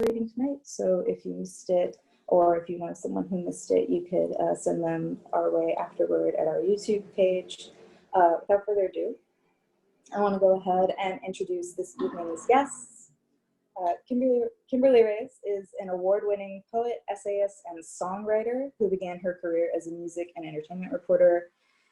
reading tonight. So if you missed it, or if you know someone who missed it, you could send them our way afterward at our YouTube page. Without further ado, I want to go ahead and introduce this evening's guests. Kimberly Reyes is an award-winning poet, essayist, and songwriter who began her career as a music and entertainment reporter.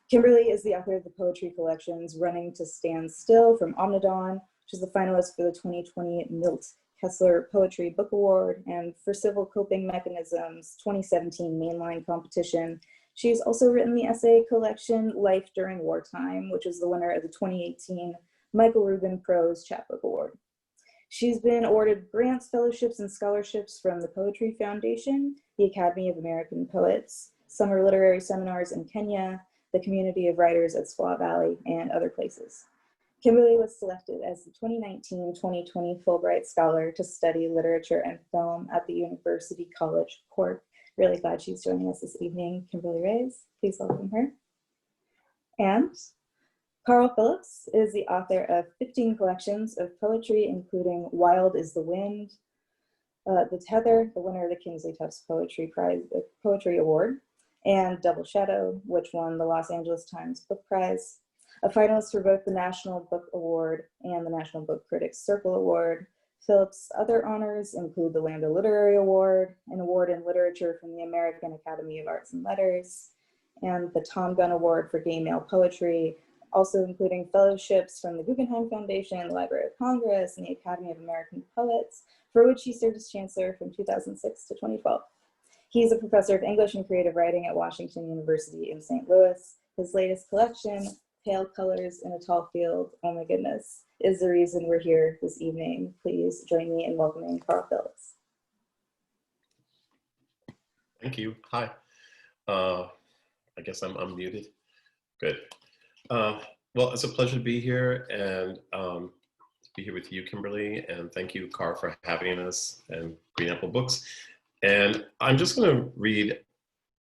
Kimberly is the author of the poetry collections Running to Stand Still from Omnidon, which is the finalist for the 2020 Milt Kessler Poetry Book Award, and for Civil Coping Mechanisms 2017 Mainline Competition. She's also written the essay collection Life During Wartime, which is the winner of the 2018 Michael Rubin Prose Chapbook Award. She's been awarded grants, fellowships, and scholarships from the Poetry Foundation, the Academy of American Poets, summer literary seminars in Kenya, the Community of Writers at Squaw Valley, and other places. Kimberly was selected as the 2019-2020 Fulbright Scholar to study literature and film at the University College Cork. Really glad she's joining us this evening. Kimberly Reyes, please welcome her. And Carl Phillips is the author of 15 collections of poetry, including Wild is the Wind, The Tether, the winner of the Kingsley Tufts Poetry Award, and Double Shadow, which won the Los Angeles Times Book Prize, a finalist for both the National Book Award and the National Book Critics Circle Award. Phillips' other honors include the Lambda Literary Award, an award in literature from the American Academy of Arts and Letters, and the Tom Gunn Award for Gay Male Poetry, also including fellowships from the Guggenheim Foundation, the Library of Congress, and the Academy of American Poets, for which he served as chancellor from 2006 to 2012. He's a professor of English and creative writing at Washington University in St. Louis. His latest collection, Pale Colors in a Tall Field, oh my goodness, is the reason we're here this evening. Please join me in welcoming Carl Phillips. Thank you. Hi. I guess I'm muted. Good. Well, it's a pleasure to be here and to be here with you, Kimberly, and thank you, Carl, for having us and Green Apple Books. And I'm just going to read,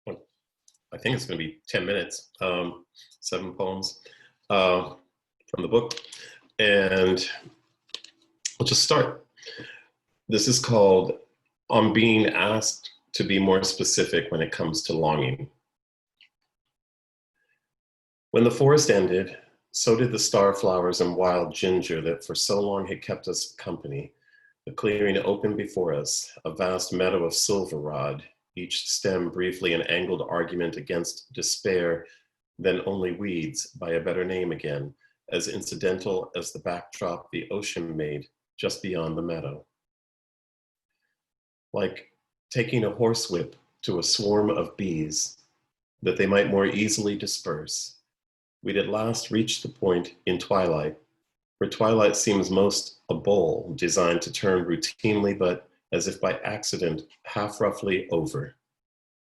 I think it's going to be 10 minutes, 7 poems from the book. And I'll just start. This is called On Being Asked to Be More Specific When It Comes to Longing. When the forest ended, so did the starflowers and wild ginger that for so long had kept us company. The clearing opened before us, a vast meadow of silverrod, each stem briefly an angled argument against despair, then only weeds, by a better name again, as incidental as the backdrop the ocean made just beyond the meadow. Like taking a horsewhip to a swarm of bees, that they might more easily disperse, we'd at last reached the point in twilight, where twilight seems most a bowl designed to turn routinely, but as if by accident, half roughly over.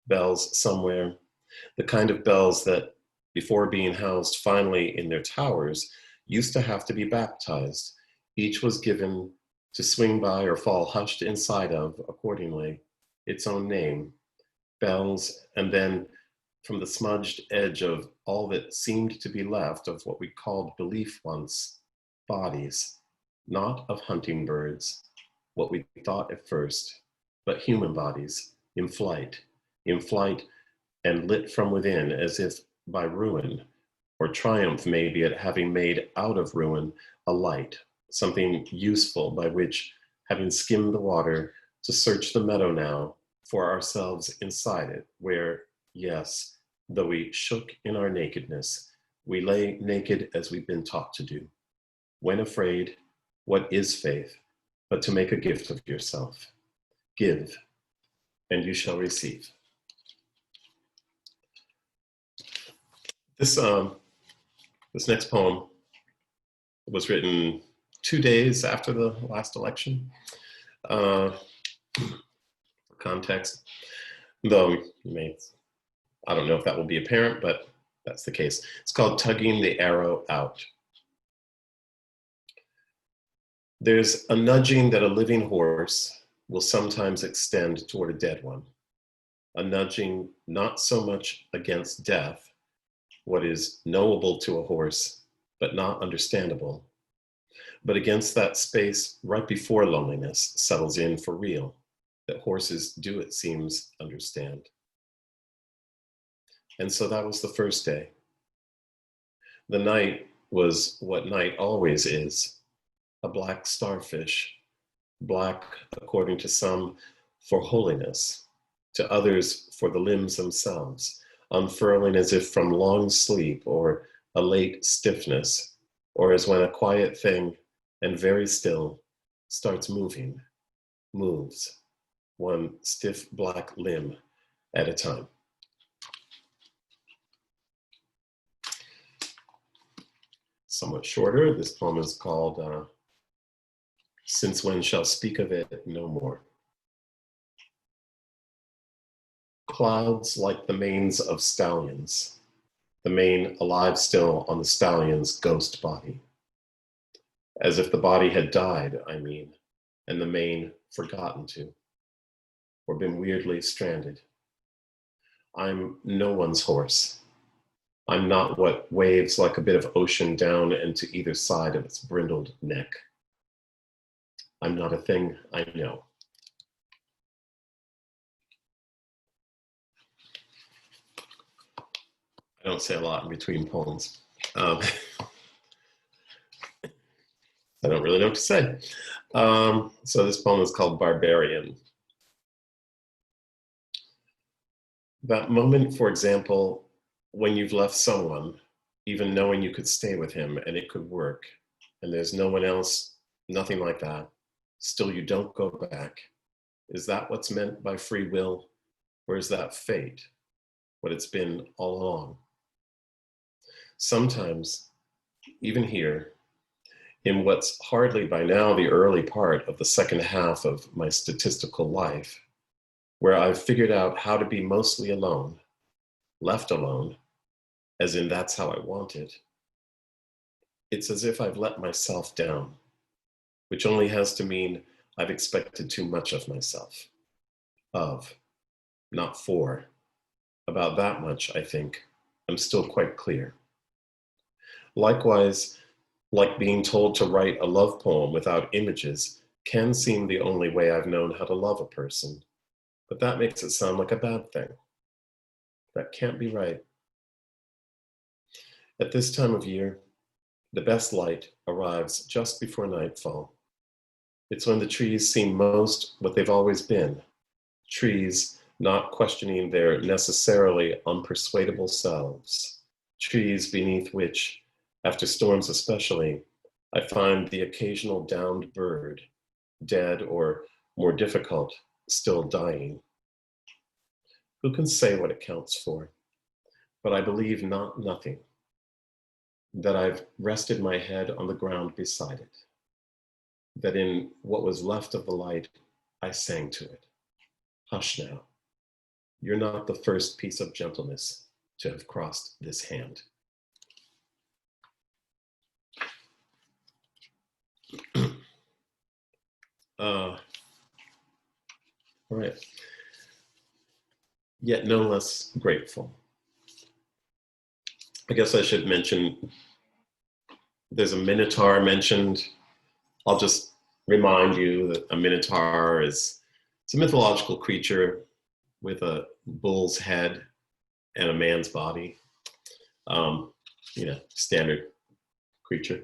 Bells somewhere, the kind of bells that, before being housed finally in their towers, used to have to be baptized. Each was given to swing by or fall hushed inside of, accordingly, its own name, bells, and then from the smudged edge of all that seemed to be left of what we called belief once, bodies, not of hunting birds, what we thought at first, but human bodies, in flight and lit from within as if by ruin, or triumph maybe at having made out of ruin a light, something useful by which, having skimmed the water, to search the meadow now for ourselves inside it, where, yes, though we shook in our nakedness, we lay naked as we've been taught to do. When afraid, what is faith but to make a gift of yourself? Give, and you shall receive. This next poem was written 2 days after the last election. For context, though I don't know if that will be apparent, but that's the case. It's called Tugging the Arrow Out. There's a nudging that a living horse will sometimes extend toward a dead one. A nudging not so much against death, what is knowable to a horse, but not understandable, but against that space right before loneliness settles in for real, that horses do, it seems, understand. And so that was the first day. The night was what night always is, a black starfish, black according to some for holiness, to others for the limbs themselves, unfurling as if from long sleep or a late stiffness, or as when a quiet thing and very still starts moving, moves, one stiff black limb at a time. Somewhat shorter, this poem is called Since When Shall Speak of It No More. Clouds like the manes of stallions, the mane alive still on the stallion's ghost body. As if the body had died, I mean, and the mane forgotten to, or been weirdly stranded. I'm no one's horse. I'm not what waves like a bit of ocean down and to either side of its brindled neck. I'm not a thing I know. I don't say a lot in between poems. I don't really know what to say. So this poem is called Barbarian. That moment, for example, when you've left someone, even knowing you could stay with him and it could work, and there's no one else, nothing like that, still you don't go back. Is that what's meant by free will, or is that fate, what it's been all along? Sometimes, even here, in what's hardly by now the early part of the second half of my statistical life, where I've figured out how to be mostly alone, left alone, as in that's how I want it, it's as if I've let myself down, which only has to mean I've expected too much of myself. Of, not for. About that much, I think, I'm still quite clear. Likewise, like being told to write a love poem without images can seem the only way I've known how to love a person, but that makes it sound like a bad thing. That can't be right. At this time of year, the best light arrives just before nightfall. It's when the trees seem most what they've always been, trees not questioning their necessarily unpersuadable selves, trees beneath which, after storms especially, I find the occasional downed bird, dead or, more difficult, still dying. Who can say what it counts for? But I believe not nothing, that I've rested my head on the ground beside it, that in what was left of the light, I sang to it. Hush now, you're not the first piece of gentleness to have crossed this hand. All right. Yet no less grateful. I guess I should mention, there's a minotaur mentioned. I'll just remind you that a minotaur it's a mythological creature with a bull's head and a man's body. Standard creature.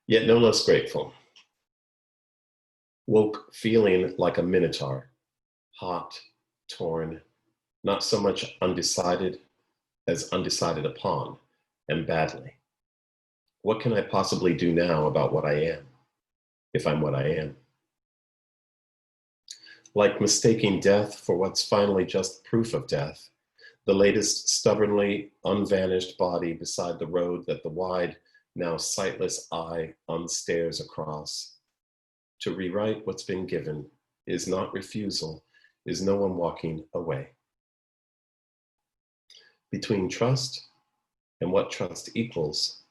Yet no less grateful. Woke feeling like a minotaur, hot, torn, not so much undecided as undecided upon, and badly. What can I possibly do now about what I am, if I'm what I am? Like mistaking death for what's finally just proof of death, the latest stubbornly unvanished body beside the road that the wide, now sightless eye unstares across. To rewrite what's been given is not refusal, is no one walking away. Between trust and what trust equals,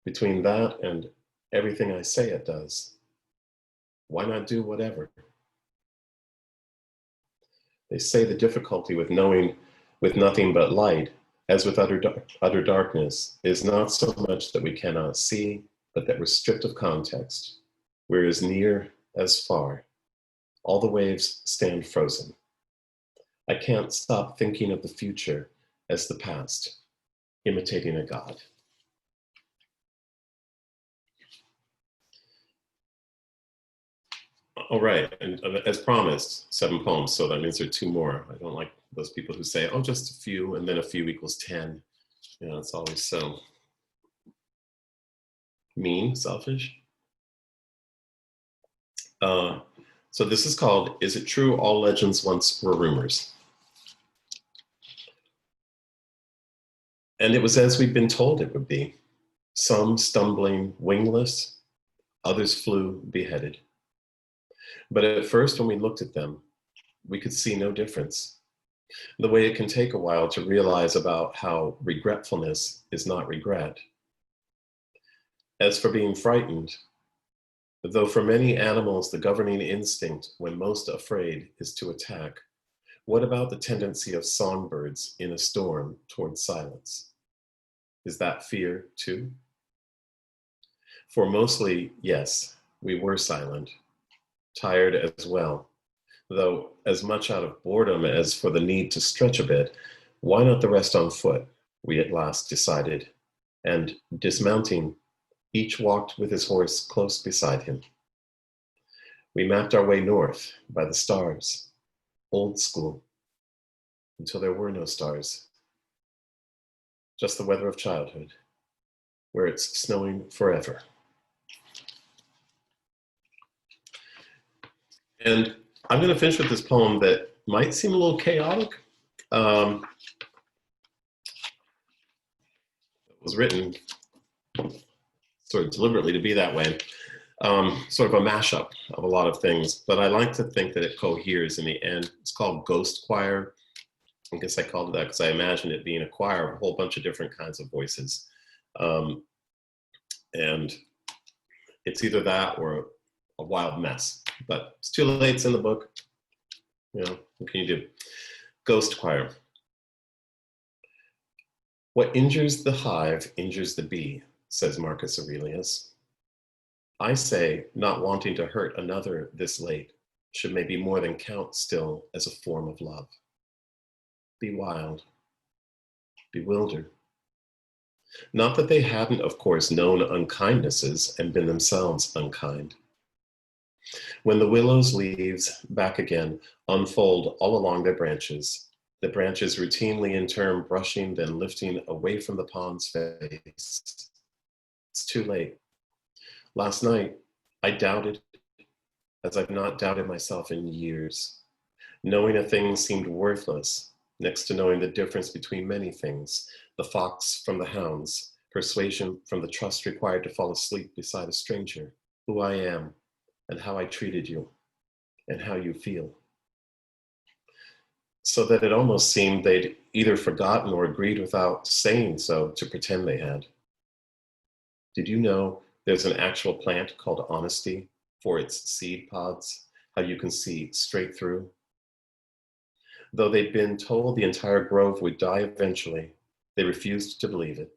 between that and everything I say it does, why not do whatever? They say the difficulty with knowing with nothing but light, as with utter darkness, is not so much that we cannot see, but that we're stripped of context. We're as near as far. All the waves stand frozen. I can't stop thinking of the future as the past, imitating a god. All right, and as promised, 7 poems, so that means there are 2 more. I don't like those people who say, oh, just a few, and then a few equals 10. You know, it's always so mean, selfish. So this is called, Is It True All Legends Once Were Rumors? And it was as we'd been told it would be. Some stumbling wingless, others flew beheaded. But at first, when we looked at them, we could see no difference. The way it can take a while to realize about how regretfulness is not regret. As for being frightened, though for many animals the governing instinct when most afraid is to attack, what about the tendency of songbirds in a storm towards silence? Is that fear too? For mostly, yes, we were silent, tired as well, though as much out of boredom as for the need to stretch a bit. Why not the rest on foot, we at last decided, and dismounting, each walked with his horse close beside him. We mapped our way north by the stars, old school, until there were no stars, just the weather of childhood, where it's snowing forever. And I'm going to finish with this poem that might seem a little chaotic. It was written sort of deliberately to be that way, sort of a mashup of a lot of things, but I like to think that it coheres in the end. It's called Ghost Choir. I guess I called it that because I imagined it being a choir of a whole bunch of different kinds of voices. And it's either that or a wild mess, but it's too late, it's in the book. You know, what can you do? Ghost Choir. What injures the hive injures the bee, says Marcus Aurelius. I say, not wanting to hurt another this late should maybe more than count still as a form of love. Be wild, bewildered. Not that they hadn't, of course, known unkindnesses and been themselves unkind. When the willow's leaves, back again, unfold all along their branches, the branches routinely in turn brushing, then lifting away from the pond's face. It's too late. Last night, I doubted, as I've not doubted myself in years. Knowing a thing seemed worthless, next to knowing the difference between many things, the fox from the hounds, persuasion from the trust required to fall asleep beside a stranger, who I am, and how I treated you, and how you feel. So that it almost seemed they'd either forgotten or agreed without saying so to pretend they had. Did you know there's an actual plant called honesty for its seed pods, how you can see straight through? Though they'd been told the entire grove would die eventually, they refused to believe it.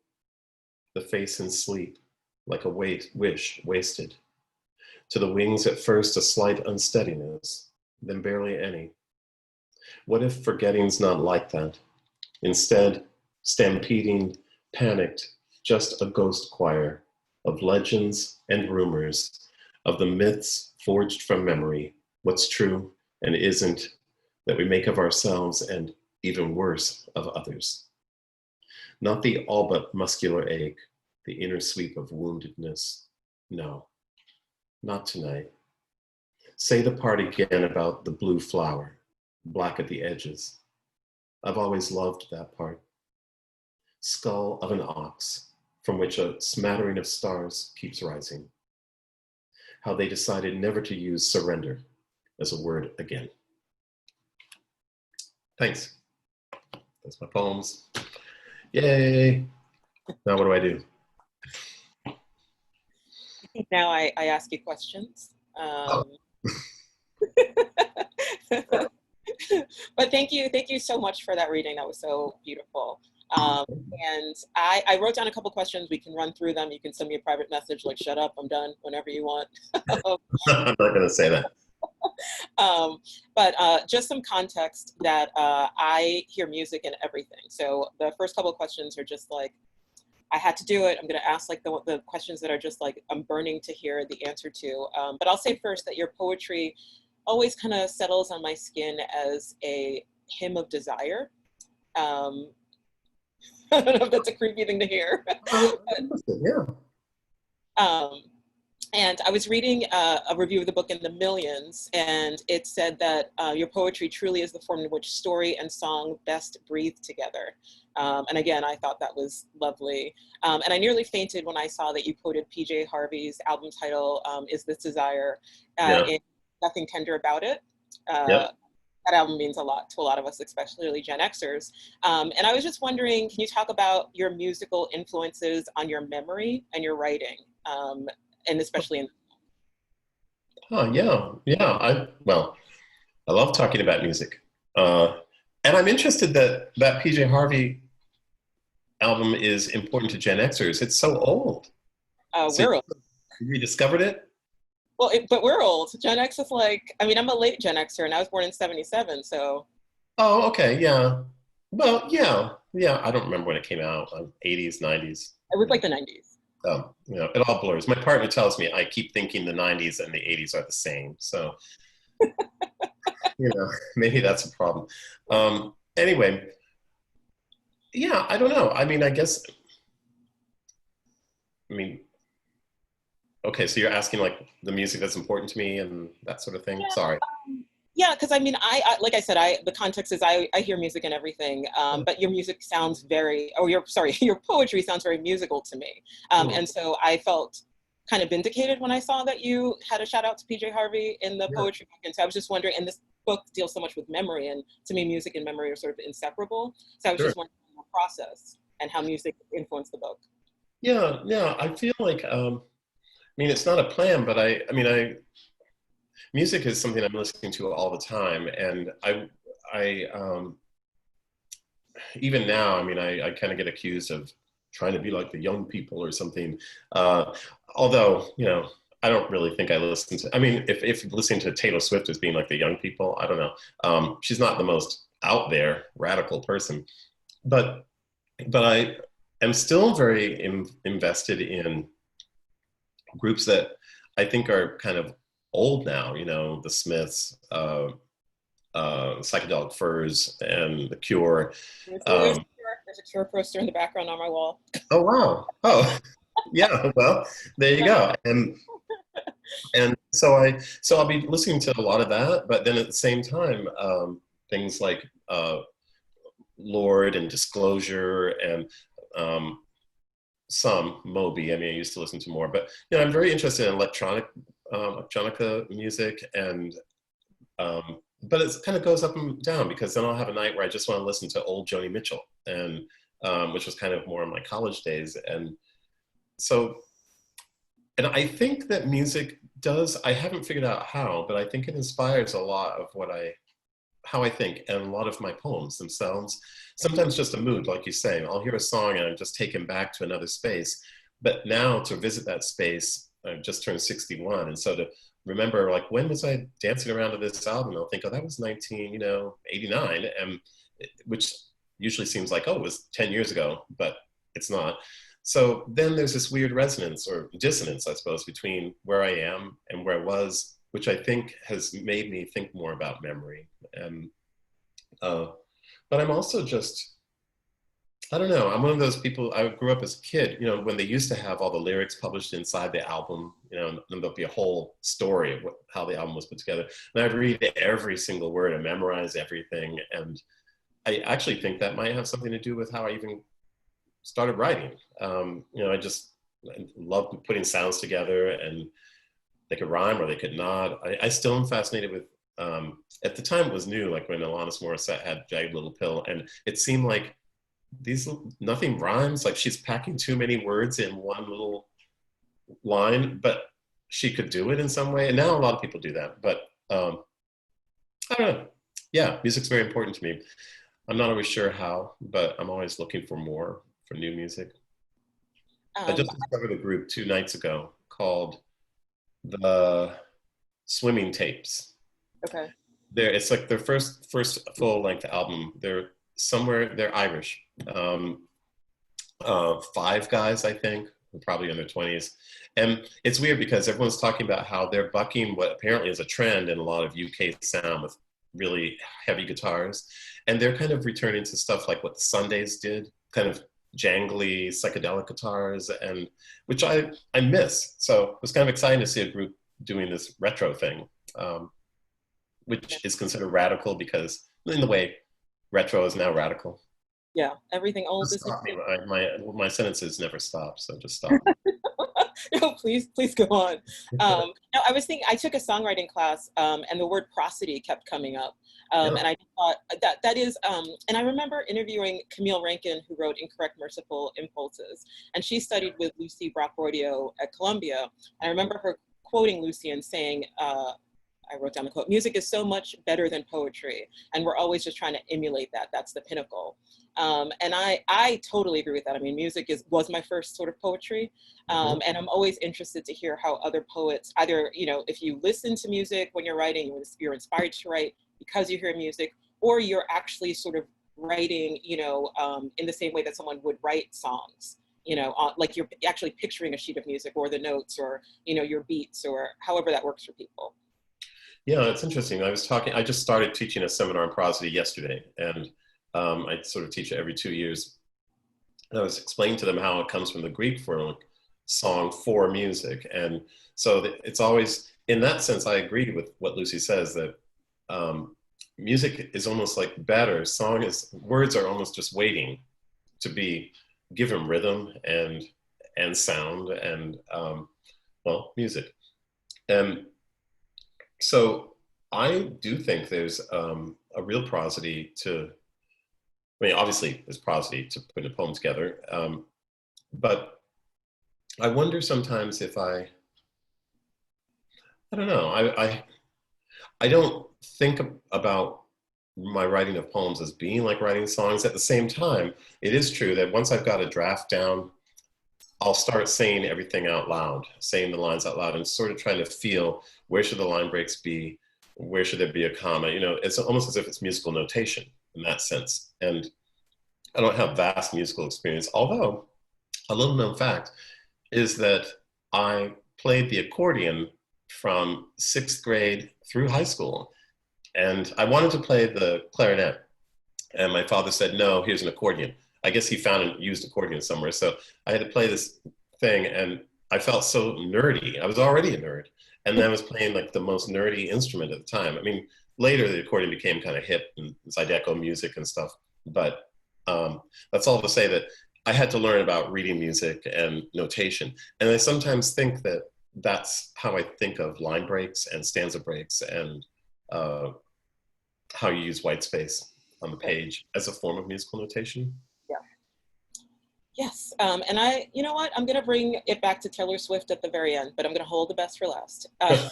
The face in sleep, like a wish wasted. To the wings at first a slight unsteadiness, then barely any. What if forgetting's not like that? Instead, stampeding, panicked, just a ghost choir of legends and rumors, of the myths forged from memory, what's true and isn't, that we make of ourselves and, even worse, of others. Not the all but muscular ache, the inner sweep of woundedness. No, not tonight. Say the part again about the blue flower, black at the edges. I've always loved that part. Skull of an ox, from which a smattering of stars keeps rising. How they decided never to use surrender as a word again. Thanks. That's my poems. Yay. Now what do I do? I think now I ask you questions. But thank you so much for that reading. That was so beautiful. And I wrote down a couple questions. We can run through them. You can send me a private message like, shut up, I'm done, whenever you want. I'm not going to say that. But just some context that I hear music in everything. So the first couple of questions are just like, I had to do it. I'm going to ask like the questions that are just like, I'm burning to hear the answer to. But I'll say first that your poetry always kind of settles on my skin as a hymn of desire. I don't know if that's a creepy thing to hear. Yeah. And I was reading a review of the book in the Millions, and it said that your poetry truly is the form in which story and song best breathe together. And again, I thought that was lovely. And I nearly fainted when I saw that you quoted PJ Harvey's album title, Is This Desire, in Nothing Tender About It. That album means a lot to a lot of us, especially Gen Xers. And I was just wondering, can you talk about your musical influences on your memory and your writing? And especially in. Oh, yeah. Well, I love talking about music. And I'm interested that PJ Harvey album is important to Gen Xers. It's so old. We're old. You rediscovered it? Well, but we're old. Gen X is like, I mean, I'm a late Gen Xer and I was born in 77, so. Oh, okay, yeah. Well, yeah. I don't remember when it came out, 80s, 90s. It was like the 90s. It all blurs. My partner tells me I keep thinking the 90s and the 80s are the same. So, maybe that's a problem. Anyway, yeah, I don't know. I mean, okay, so you're asking like the music that's important to me and that sort of thing? Yeah. Sorry. Yeah, because I mean, I like I said, the context is I hear music and everything, but your music sounds your poetry sounds very musical to me. And so I felt kind of vindicated when I saw that you had a shout out to PJ Harvey in the poetry book. And so I was just wondering, and this book deals so much with memory, and to me, music and memory are sort of inseparable. So I was just wondering the process and how music influenced the book. Yeah. I feel like, it's not a plan, but music is something I'm listening to all the time, and I even now, I kind of get accused of trying to be like the young people or something. Although, I don't really think I listen to. If listening to Taylor Swift as being like the young people, I don't know. She's not the most out there radical person, but I am still very invested in groups that I think are kind of old now, the Smiths, Psychedelic Furs, and The Cure. There's a Cure poster in the background on my wall. Oh, wow. Oh, yeah. Well, there you go. And so I'll be listening to a lot of that, but then at the same time, things like Lord and Disclosure and some Moby. I used to listen to more, but I'm very interested in electronica music, and but it kind of goes up and down, because then I'll have a night where I just want to listen to old Joni Mitchell, and which was kind of more in my college days, and I think that music does. I haven't figured out how, but I think it inspires a lot of how I think, and a lot of my poems themselves. Sometimes just a mood, like you say. I'll hear a song and I'm just taken back to another space. But now to visit that space, I've just turned 61. And so to remember, like, when was I dancing around to this album? I'll think, oh, that was 1989, and which usually seems like, oh, it was 10 years ago, but it's not. So then there's this weird resonance or dissonance, I suppose, between where I am and where I was, which I think has made me think more about memory. And but I'm also just, I don't know, I'm one of those people. I grew up as a kid, when they used to have all the lyrics published inside the album, and there'll be a whole story of how the album was put together. And I'd read every single word and memorize everything. And I actually think that might have something to do with how I even started writing. I loved putting sounds together, and they could rhyme or they could not. I still am fascinated with, at the time it was new, like when Alanis Morissette had Jagged Little Pill, and it seemed like nothing rhymes, like she's packing too many words in one little line, but she could do it in some way. And now a lot of people do that, but I don't know. Yeah, music's very important to me. I'm not always sure how, but I'm always looking for more, for new music. I Um, just discovered a group 2 nights ago called the Swimming Tapes. okay. It's like their first full length album. They're Irish. Five guys, I think, probably in their 20s. And it's weird because everyone's talking about how they're bucking what apparently is a trend in a lot of UK sound with really heavy guitars. And they're kind of returning to stuff like what the Sundays did, kind of jangly psychedelic guitars, and which I miss. So it was kind of exciting to see a group doing this retro thing, which is considered radical because in the way retro is now radical. Yeah, everything old Just is stop me. new. My sentences never stop, so just stop. No, please go on. No, I was thinking, I took a songwriting class, and the word prosody kept coming up. Yeah. And I thought that is, and I remember interviewing Camille Rankin, who wrote Incorrect Merciful Impulses, and she studied with Lucy Brock-Bordio at Columbia. I remember her quoting Lucy and saying, I wrote down the quote, "Music is so much better than poetry, and we're always just trying to emulate that. That's the pinnacle." And I totally agree with that. I mean, music was my first sort of poetry, and I'm always interested to hear how other poets, either, you know, if you listen to music when you're writing, you're inspired to write because you hear music, or you're actually sort of writing, you know, in the same way that someone would write songs. You know, like you're actually picturing a sheet of music or the notes or, you know, your beats or however that works for people. Yeah, it's interesting. I just started teaching a seminar on prosody yesterday, and I sort of teach it every 2 years. And I was explaining to them how it comes from the Greek for like song for music. And so it's always, in that sense, I agree with what Lucy says, that music is almost like better. Words are almost just waiting to be given rhythm and sound and, well, music. And so I do think there's a real prosody to, I mean, obviously there's prosody to putting a poem together, but I wonder sometimes if I don't know, I don't think about my writing of poems as being like writing songs. At the same time, it is true that once I've got a draft down, I'll start saying everything out loud, saying the lines out loud and sort of trying to feel where should the line breaks be, where should there be a comma. You know, it's almost as if it's musical notation in that sense. And I don't have vast musical experience, although a little known fact is that I played the accordion from 6th grade through high school. And I wanted to play the clarinet. And my father said, no, here's an accordion. I guess he found a used accordion somewhere. So I had to play this thing, and I felt so nerdy. I was already a nerd. And then I was playing like the most nerdy instrument at the time. I mean, later the accordion became kind of hip and Zydeco music and stuff. But that's all to say that I had to learn about reading music and notation. And I sometimes think that that's how I think of line breaks and stanza breaks and how you use white space on the page as a form of musical notation. Yeah. Yes. And you know what? I'm going to bring it back to Taylor Swift at the very end, but I'm going to hold the best for last. And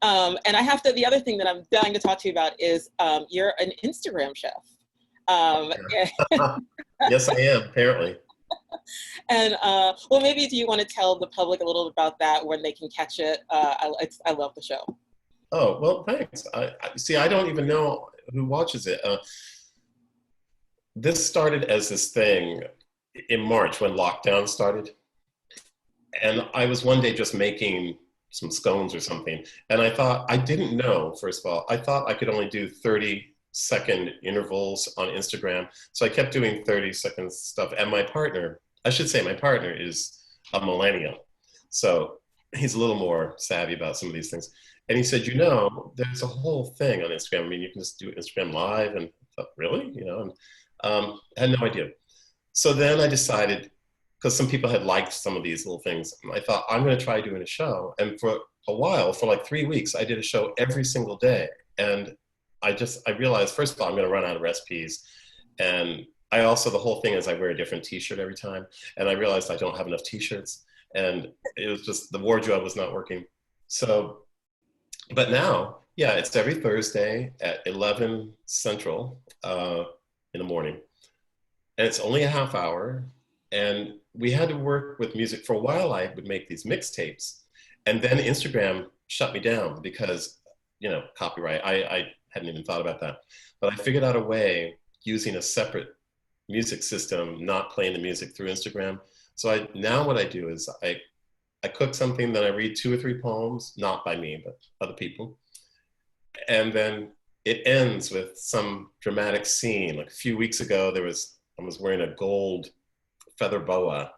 I have to, the other thing that I'm dying to talk to you about is you're an Instagram chef. Yes, I am, apparently. And well, maybe do you want to tell the public a little about that, when they can catch it? I love the show. Oh, well, thanks. See, I don't even know who watches it. This started as this thing in March when lockdown started. And I was one day just making some scones or something. And I thought, I didn't know, first of all, I thought I could only do 30-second intervals on Instagram. So I kept doing 30-second stuff. And my partner is a millennial. So he's a little more savvy about some of these things. And he said, you know, there's a whole thing on Instagram. I mean, you can just do Instagram Live. And I thought, really? You know, and I had no idea. So then I decided, because some people had liked some of these little things, I thought, I'm going to try doing a show. And for a while, for like 3 weeks, I did a show every single day. And I realized, first of all, I'm going to run out of recipes. And the whole thing is I wear a different t-shirt every time. And I realized I don't have enough t-shirts. And it was just, the wardrobe was not working. So, but now Yeah, it's every Thursday at 11 Central in the morning. And it's only a half hour. And we had to work with music. For a while, I would make these mixtapes. And then Instagram shut me down because, copyright. I hadn't even thought about that. But I figured out a way using a separate music system, not playing the music through Instagram. So now what I do is I cook something, then I read 2 or 3 poems, not by me, but other people. And then it ends with some dramatic scene. Like a few weeks ago, I was wearing a gold feather boa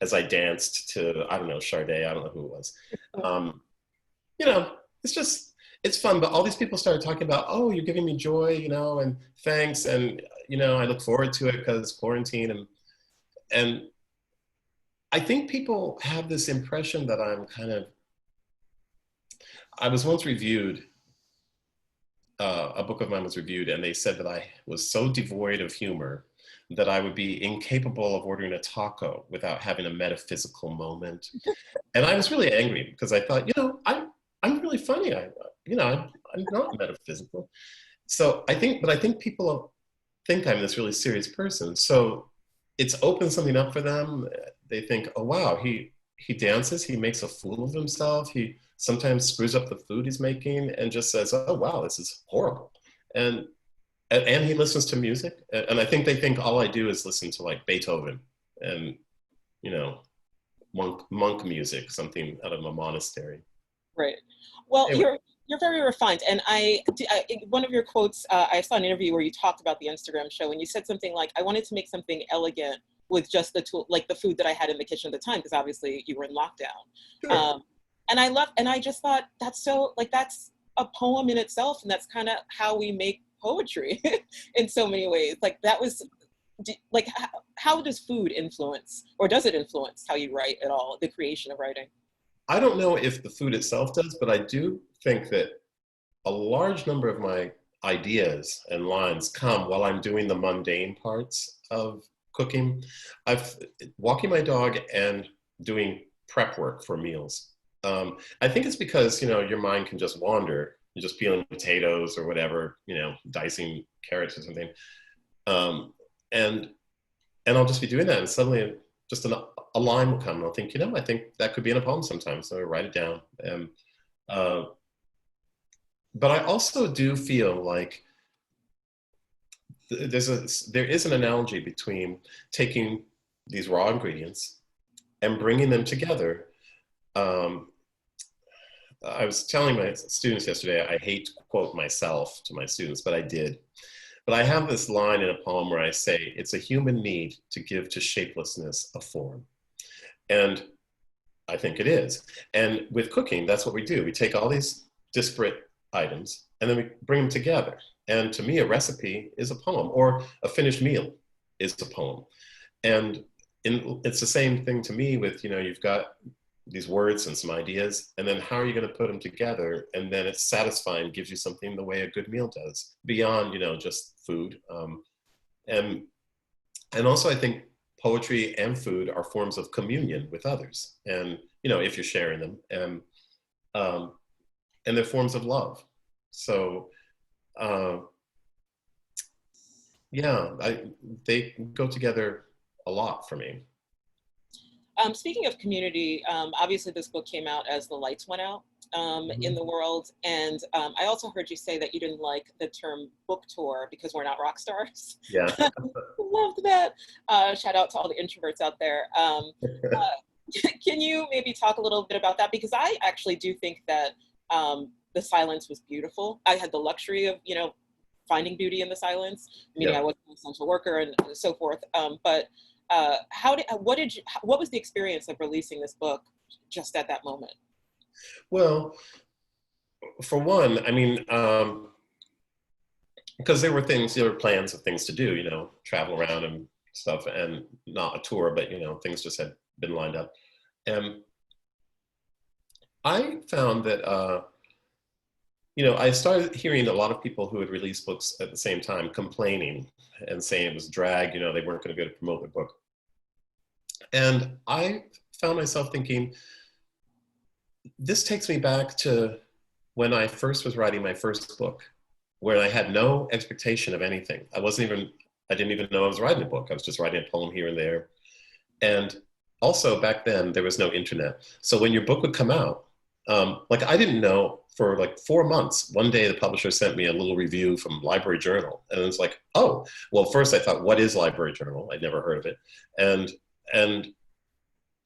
as I danced to, I don't know, Sade, I don't know who it was. You know, it's fun, but all these people started talking about, oh, you're giving me joy, and thanks. And, I look forward to it because quarantine. And I think people have this impression that I was once reviewed, a book of mine was reviewed, and they said that I was so devoid of humor that I would be incapable of ordering a taco without having a metaphysical moment. And I was really angry because I thought, I'm really funny. I'm not metaphysical. So I think people think I'm this really serious person. So it's opened something up for them. They think, oh, wow, he dances, he makes a fool of himself. He sometimes screws up the food he's making and just says, oh, wow, this is horrible. And he listens to music. And I think they think all I do is listen to like Beethoven and, monk music, something out of a monastery. Right. Well, Anyway. you're very refined. And one of your quotes, I saw an interview where you talked about the Instagram show, and you said something like, I wanted to make something elegant with just the tool, like the food that I had in the kitchen at the time, because obviously you were in lockdown. Sure. And I just thought that's that's a poem in itself. And that's kind of how we make poetry in so many ways. Like that was like, how does food influence, or does it influence how you write at all, the creation of writing? I don't know if the food itself does, but I do think that a large number of my ideas and lines come while I'm doing the mundane parts of cooking. Walking my dog and doing prep work for meals. I think it's because, your mind can just wander. You're just peeling potatoes or whatever, dicing carrots or something. And I'll just be doing that, and suddenly just a line will come, and I'll think, I think that could be in a poem sometimes, so I write it down. But I also do feel like there is an analogy between taking these raw ingredients and bringing them together. I was telling my students yesterday, I hate to quote myself to my students, but I did. But I have this line in a poem where I say, it's a human need to give to shapelessness a form. And I think it is. And with cooking, that's what we do. We take all these disparate items and then we bring them together. And to me, a recipe is a poem, or a finished meal is a poem. And it's the same thing to me with, you've got these words and some ideas, and then how are you going to put them together? And then it's satisfying, gives you something the way a good meal does, beyond, just food. And also I think poetry and food are forms of communion with others. And, if you're sharing them, and they're forms of love. So, they go together a lot for me. Speaking of community, obviously this book came out as the lights went out in the world. And I also heard you say that you didn't like the term book tour because we're not rock stars. Yeah. Loved that. Shout out to all the introverts out there. Can you maybe talk a little bit about that? Because I actually do think that the silence was beautiful. I had the luxury of, finding beauty in the silence, meaning I wasn't an essential worker and so forth. But what was the experience of releasing this book just at that moment? Well, for one, because there were plans of things to do, travel around and stuff, and not a tour, but, things just had been lined up. And I found that, I started hearing a lot of people who had released books at the same time complaining and saying it was drag, they weren't going to go to promote their book. And I found myself thinking, this takes me back to when I first was writing my first book, where I had no expectation of anything. I didn't even know I was writing a book. I was just writing a poem here and there. And also back then there was no internet. So when your book would come out, like I didn't know for like 4 months. One day the publisher sent me a little review from Library Journal. And it was like, oh, well, first I thought, what is Library Journal? I'd never heard of it.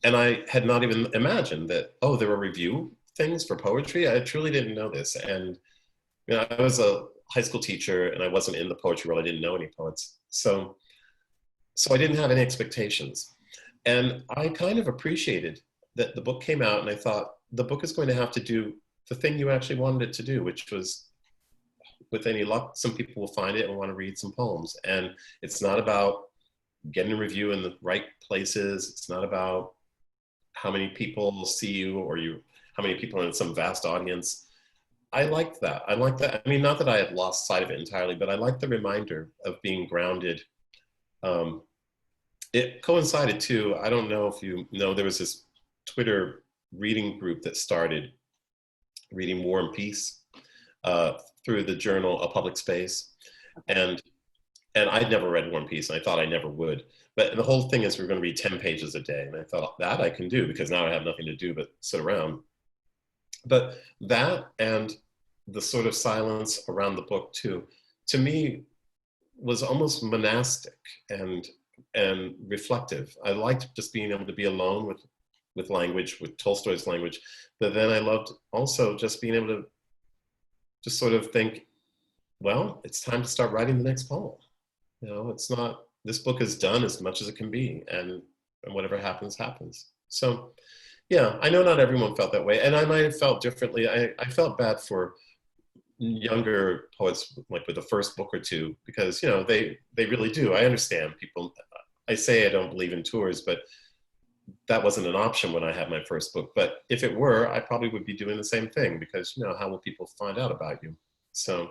And I had not even imagined that, oh, there were review things for poetry. I truly didn't know this. And you know, I was a high school teacher and I wasn't in the poetry world. I didn't know any poets. So I didn't have any expectations. And I kind of appreciated that the book came out, and I thought the book is going to have to do the thing you actually wanted it to do, which was, with any luck, some people will find it and want to read some poems. And it's not about getting a review in the right places. It's not about how many people see you or how many people are in some vast audience. I liked that. I mean, not that I had lost sight of it entirely, but I liked the reminder of being grounded. It coincided too, I don't know if you know, there was this Twitter reading group that started reading War and Peace through the journal A Public Space. And I'd never read War and Peace, and I thought I never would. But the whole thing is we're going to read 10 pages a day. And I thought, that I can do, because now I have nothing to do but sit around. But that, and the sort of silence around the book too, to me was almost monastic and reflective. I liked just being able to be alone with language, with Tolstoy's language. But then I loved also just being able to just sort of think, well, it's time to start writing the next poem. You know, it's not, this book is done as much as it can be, and whatever happens, happens. So yeah, I know not everyone felt that way, and I might have felt differently. I felt bad for younger poets, like with the first book or two, because, you know, they really do. I understand people, I say I don't believe in tours, but that wasn't an option when I had my first book. But if it were, I probably would be doing the same thing, because, you know, how will people find out about you? So,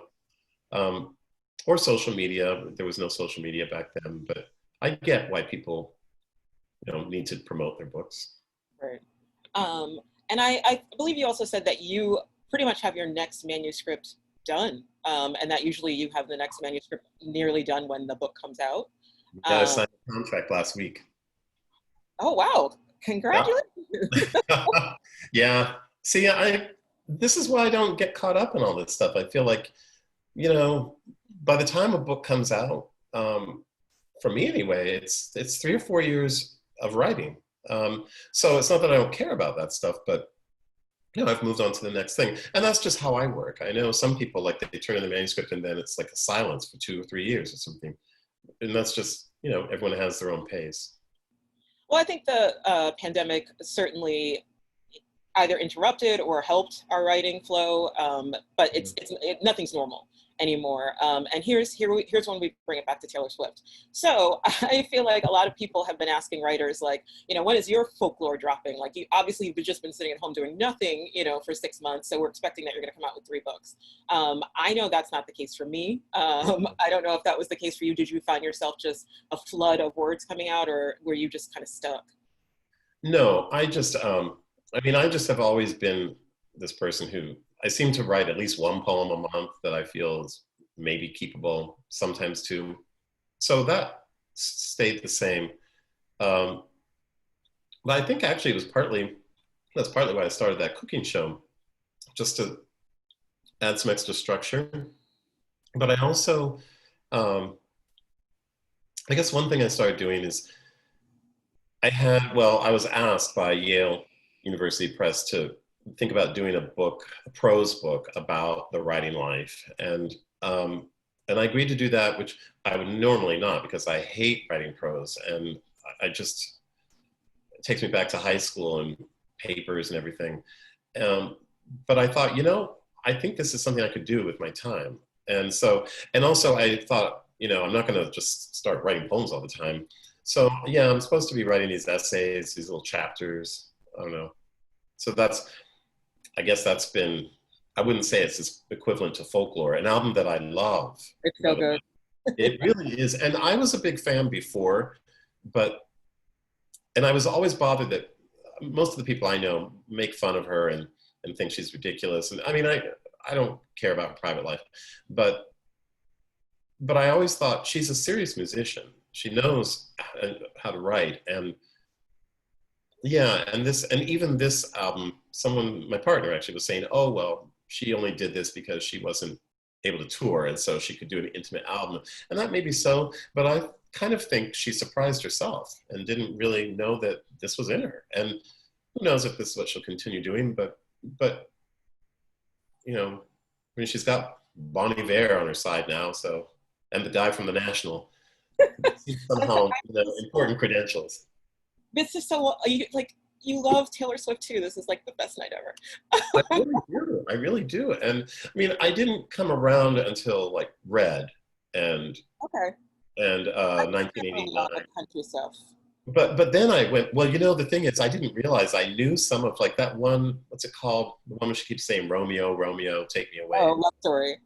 or social media. There was no social media back then, but I get why people, you know, need to promote their books. Right. And I believe you also said that you pretty much have your next manuscript done, and that usually you have the next manuscript nearly done when the book comes out. Yeah, I signed a contract last week. Oh, wow. Congratulations. Yeah. Yeah. See, this is why I don't get caught up in all this stuff. I feel like, you know, by the time a book comes out, for me anyway, it's 3 or 4 years of writing. So it's not that I don't care about that stuff, but, you know, I've moved on to the next thing. And that's just how I work. I know some people, like, they turn in the manuscript and then it's like a silence for 2 or 3 years or something. And that's just, you know, everyone has their own pace. Well, I think the pandemic certainly either interrupted or helped our writing flow, but nothing's normal anymore. And here's when we bring it back to Taylor Swift. So I feel like a lot of people have been asking writers, like, you know, when is your folklore dropping? Like, you've just been sitting at home doing nothing, you know, for 6 months. So we're expecting that you're going to come out with 3 books. I know that's not the case for me. I don't know if that was the case for you. Did you find yourself just a flood of words coming out, or were you just kind of stuck? No, I just have always been this person who, I seem to write at least 1 poem a month that I feel is maybe keepable, sometimes 2. So that stayed the same. But I think actually that's partly why I started that cooking show, just to add some extra structure. But I also, I guess one thing I started doing is I was asked by Yale University Press to think about doing a prose book about the writing life. And I agreed to do that, which I would normally not, because I hate writing prose. And it takes me back to high school and papers and everything. But I thought, you know, I think this is something I could do with my time. And also I thought, you know, I'm not going to just start writing poems all the time. So yeah, I'm supposed to be writing these essays, these little chapters. I don't know. So I guess that's been, I wouldn't say it's equivalent to folklore, an album that I love. It's so good. It really is. And I was a big fan before, and I was always bothered that most of the people I know make fun of her and think she's ridiculous. And I mean, I don't care about her private life, but I always thought she's a serious musician. She knows how to write, and yeah, and even this album, someone, my partner actually was saying, oh, well, she only did this because she wasn't able to tour, and so she could do an intimate album. And that may be so, but I kind of think she surprised herself and didn't really know that this was in her. And who knows if this is what she'll continue doing, but you know, I mean, she's got Bon Iver on her side now, so, and the guy from the National, somehow, important credentials. This is so, you love Taylor Swift too. This is like the best night ever. I really do. I really do. And I mean, I didn't come around until like Red and Okay. and I 1989. country stuff. But then I went, well, the thing is, I didn't realize I knew some of like that one, what's it called? The one where she keeps saying, Romeo, Romeo, take me away. Oh, Love Story.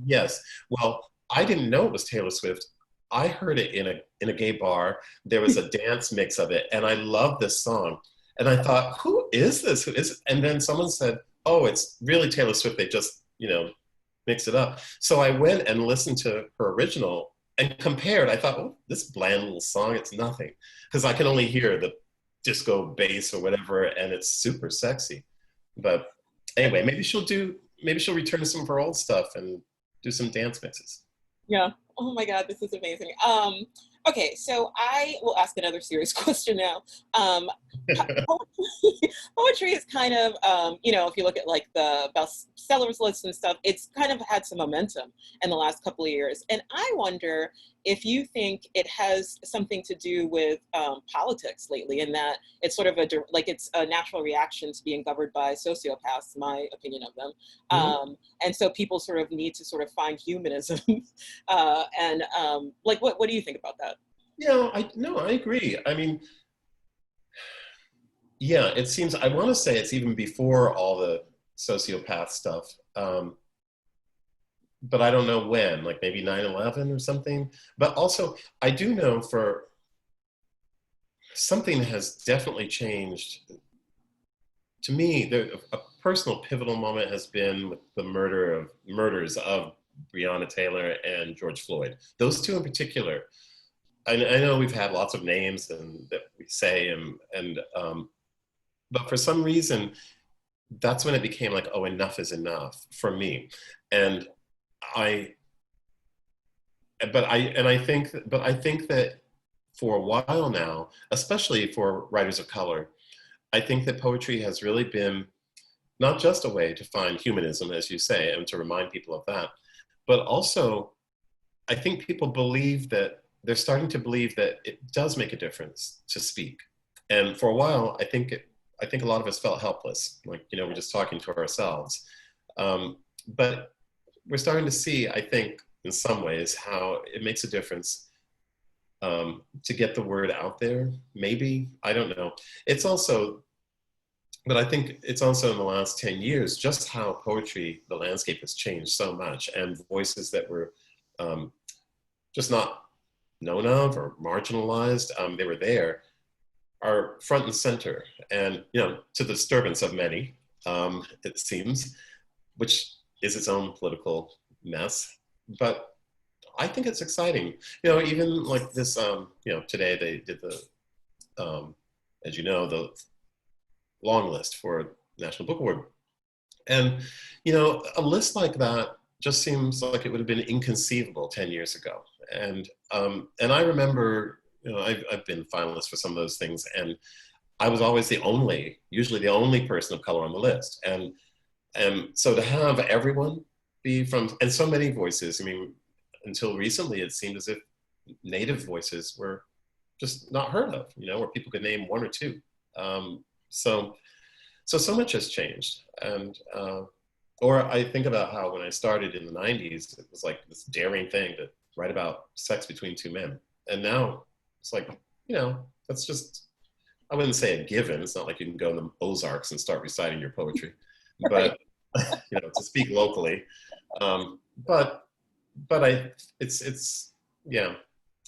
Yes. Well, I didn't know it was Taylor Swift. I heard it in a gay bar. There was a dance mix of it, and I loved this song. And I thought, who is this? Who is it? And then someone said, oh, it's really Taylor Swift. They just, mixed it up. So I went and listened to her original and compared. I thought, oh, this bland little song, it's nothing. Because I can only hear the disco bass or whatever, and it's super sexy. But anyway, maybe she'll return to some of her old stuff and do some dance mixes. Yeah. Oh my God, this is amazing. Okay, so I will ask another serious question now. Poetry is kind of, if you look at like the bestsellers list and stuff, it's kind of had some momentum in the last couple of years. And I wonder if you think it has something to do with politics lately, in that it's sort of it's a natural reaction to being governed by sociopaths, my opinion of them. Mm-hmm. And so people sort of need to sort of find humanism. What do you think about that? Yeah, I agree. I mean, yeah, it seems, I want to say it's even before all the sociopath stuff. But I don't know when, like maybe 9/11 or something. But also, I do know for something has definitely changed. To me, a personal pivotal moment has been with the murders of Breonna Taylor and George Floyd. Those two in particular. I know we've had lots of names and that we say, but for some reason, that's when it became like, oh, enough is enough for me. And I think that for a while now, especially for writers of color, I think that poetry has really been not just a way to find humanism, as you say, and to remind people of that, but also I think people believe that they're starting to believe that it does make a difference to speak. And for a while, I think a lot of us felt helpless, like, we're just talking to ourselves. But we're starting to see, I think, in some ways, how it makes a difference to get the word out there. Maybe, I don't know. But I think it's also in the last 10 years, just how poetry, the landscape has changed so much, and voices that were just not known of or marginalized, they were there, are front and center, and to the disturbance of many, it seems, which is its own political mess. But I think it's exciting. Even like this, today they did the, as you know, the long list for National Book Award, and a list like that just seems like it would have been inconceivable 10 years ago. And I remember, I've been finalist for some of those things, and I was always usually the only person of color on the list. And so to have everyone be from, and so many voices, I mean, until recently, it seemed as if Native voices were just not heard of, where people could name one or two. So much has changed. And, or I think about how when I started in the 90s, it was like this daring thing to write about sex between two men. And now it's like, that's just, I wouldn't say a given. It's not like you can go in the Ozarks and start reciting your poetry, but, to speak locally. But it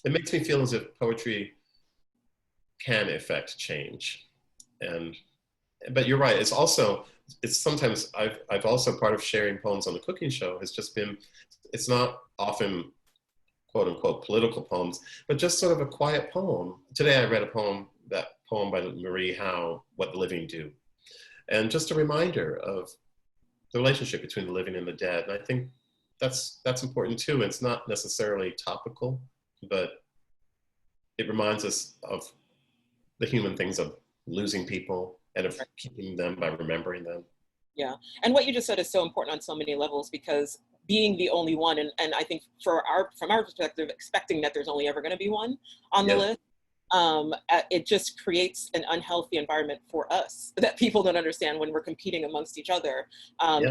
makes me feel as if poetry can effect change. But you're right, it's also it's sometimes I've also, part of sharing poems on the cooking show has just been, it's not often quote unquote political poems, but just sort of a quiet poem. Today I read that poem by Marie Howe, What the Living Do. And just a reminder of the relationship between the living and the dead. And I think that's important too. It's not necessarily topical, but it reminds us of the human things of losing people and of keeping them by remembering them. Yeah, and what you just said is so important on so many levels, because being the only one, and I think from our perspective, expecting that there's only ever going to be one on the list, it just creates an unhealthy environment for us that people don't understand when we're competing amongst each other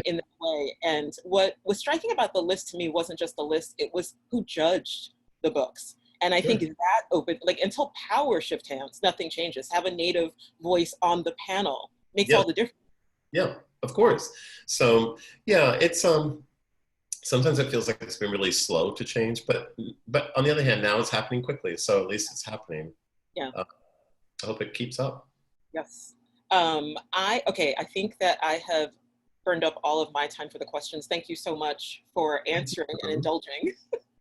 in that way. And what was striking about the list to me wasn't just the list, it was who judged the books. And I think that open, like, until power shift hands, nothing changes. Have a Native voice on the panel makes all the difference. Yeah, of course. So yeah, it's sometimes it feels like it's been really slow to change, but on the other hand, now it's happening quickly. So at least it's happening. Yeah. I hope it keeps up. Yes. I think that I have burned up all of my time for the questions. Thank you so much for answering and indulging.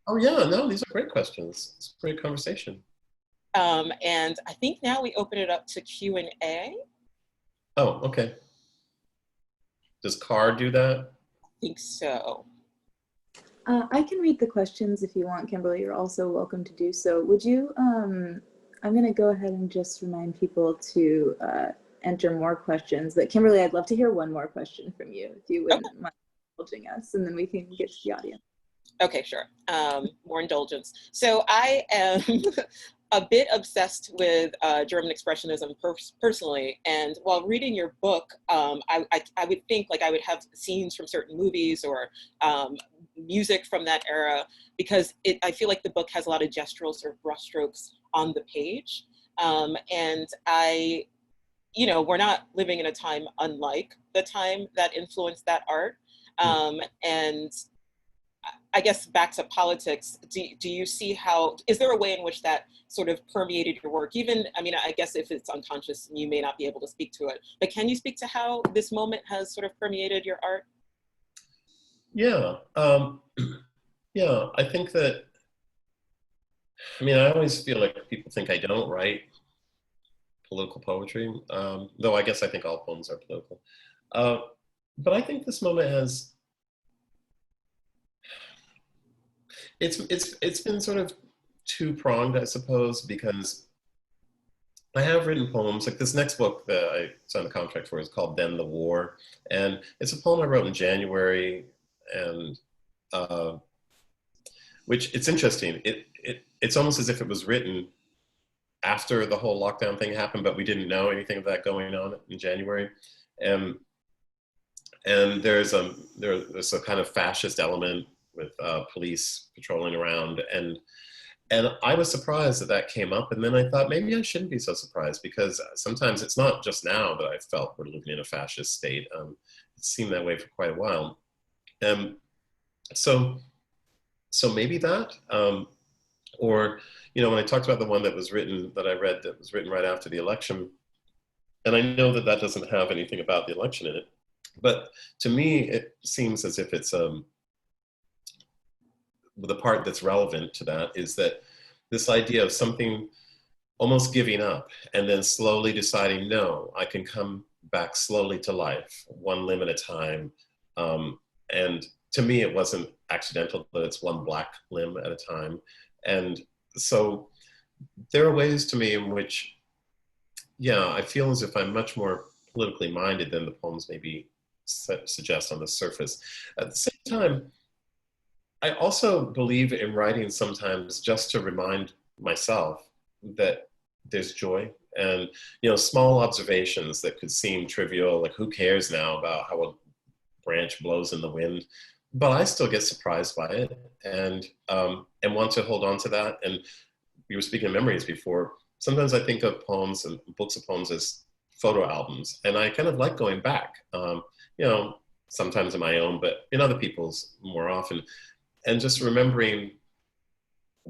Oh yeah, no, these are great questions. It's a great conversation. And I think now we open it up to Q&A. Oh, okay. Does Carr do that? I think so. I can read the questions if you want, Kimberly. You're also welcome to do so. Would you, I'm going to go ahead and just remind people to enter more questions. But Kimberly, I'd love to hear one more question from you, if you wouldn't mind indulging us, and then we can get to the audience. Okay, sure. More indulgence. So I am a bit obsessed with German Expressionism personally, and while reading your book, I would think like I would have scenes from certain movies or music from that era, because I feel like the book has a lot of gestural sort of brushstrokes on the page, and we're not living in a time unlike the time that influenced that art, and I guess back to politics, do you see is there a way in which that sort of permeated your work? Even, I mean, I guess if it's unconscious, you may not be able to speak to it, but can you speak to how this moment has sort of permeated your art? Yeah. Yeah, I think that, I mean, I always feel like people think I don't write political poetry, though I guess I think all poems are political. But I think this moment has, it's been sort of two-pronged, I suppose, because I have written poems. Like this next book that I signed the contract for is called Then the War, and it's a poem I wrote in January, and which it's interesting. It's almost as if it was written after the whole lockdown thing happened, but we didn't know anything of that going on in January, and there's a kind of fascist element with police patrolling around, and I was surprised that came up, and then I thought maybe I shouldn't be so surprised, because sometimes it's not just now that I felt we're living in a fascist state. It seemed that way for quite a while, so maybe that, or when I talked about the one that I read that was written right after the election, and I know that doesn't have anything about the election in it, but to me it seems as if it's the part that's relevant to that is that this idea of something almost giving up and then slowly deciding, no, I can come back slowly to life, one limb at a time. And to me, it wasn't accidental that it's one black limb at a time. And so there are ways to me in which, I feel as if I'm much more politically minded than the poems maybe suggest on the surface. At the same time, I also believe in writing sometimes just to remind myself that there's joy, and small observations that could seem trivial, like who cares now about how a branch blows in the wind, but I still get surprised by it, and want to hold on to that. And we were speaking of memories before. Sometimes I think of poems and books of poems as photo albums, and I kind of like going back, sometimes in my own, but in other people's more often. And just remembering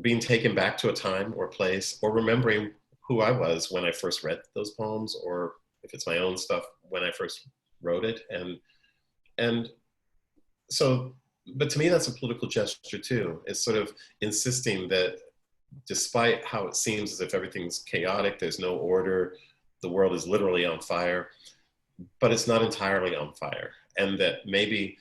being taken back to a time or place, or remembering who I was when I first read those poems, or if it's my own stuff, when I first wrote it. And so, but to me, that's a political gesture too. It's sort of insisting that despite how it seems as if everything's chaotic, there's no order, the world is literally on fire, but it's not entirely on fire. And that maybe